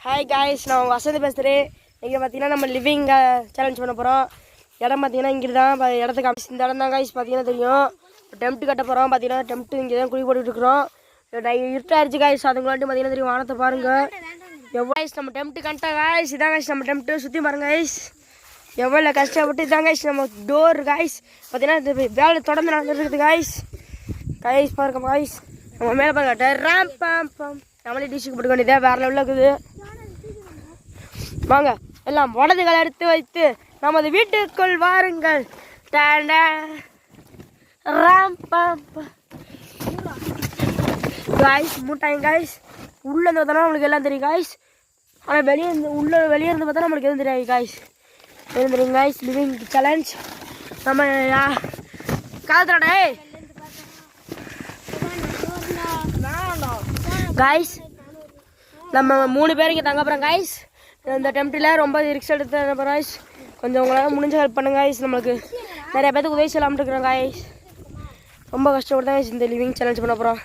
Hi guys, நான் வசதி பேசுகிறேன். இங்கே பார்த்தீங்கன்னா நம்ம லிவிங் சேலஞ்ச் பண்ண போகிறோம். இடம் பார்த்தீங்கன்னா இங்கே தான் இடத்துக்கு இந்த இடம் தான் காய்ஸ் பார்த்தீங்கன்னா தெரியும். டெம்ட்டு கட்ட போகிறோம். பார்த்தீங்கன்னா டெம்ட்டு இங்கே தான் குழி போட்டுட்ருக்குறோம். இருட்டாயிருச்சு காய்ஸ், அதுங்களாட்டி பார்த்தீங்கன்னா தெரியும். வானத்தை பாருங்கள் எவ்வளோ காய்ஸ். நம்ம டெம்ட்டு கட்ட காய்ஸ் இதான் காய்ஸ். நம்ம டெம்ட்டு சுற்றி பாருங்க காய்ஸ், எவ்வளோ கஷ்டப்பட்டு இதான் காய்ஸ் நம்ம டோர் காய்ஸ். பார்த்தீங்கன்னா இது வேலை தொடர்ந்து நடந்துருக்குது காய்ஸ். காய்ஸ் பாருங்க காய்ஸ், நம்ம மேலே பாருங்க ரேம் பம் பம் நம்மளே டிஷ்ஷுக்கு போட்டுக்க வேண்டியதே வேறு லெவலில் இருக்குது. வாங்க எல்லாம் உடதுகளை எடுத்து வைத்து நமது வீட்டுக்குள் வாருங்கள். காய்ஸ் மூட்டாங்க காய்ஸ். உள்ளே இருந்து பார்த்தோன்னா நம்மளுக்கு எல்லாம் தெரியும் காய்ஸ். ஆனால் வெளியே இருந்து பார்த்தா நம்மளுக்கு எதுவும் தெரியாது காய்ஸ். எதுவும் தெரியும் காய்ஸ். லிவிங் சேலஞ்ச் நம்ம காலத்தோட காய்ஸ் நம்ம 3 பேர் இங்கே தங்க போகிறோம் காய்ஸ். இந்த டெம்ட்டில் ரொம்ப ரிக்ஸ் எடுத்து போகிறோம் காய்ஸ். கொஞ்சம் உங்களால் முடிஞ்ச ஹெல்ப் பண்ணுங்க காய்ஸ். நம்மளுக்கு நிறைய பேருக்கு உதவி செய்யலாம்னு இருக்கிறோம் காய்ஸ். ரொம்ப கஷ்டப்பட்டு தான் இந்த லிவிங் சேலஞ்ச் பண்ண போகிறோம்.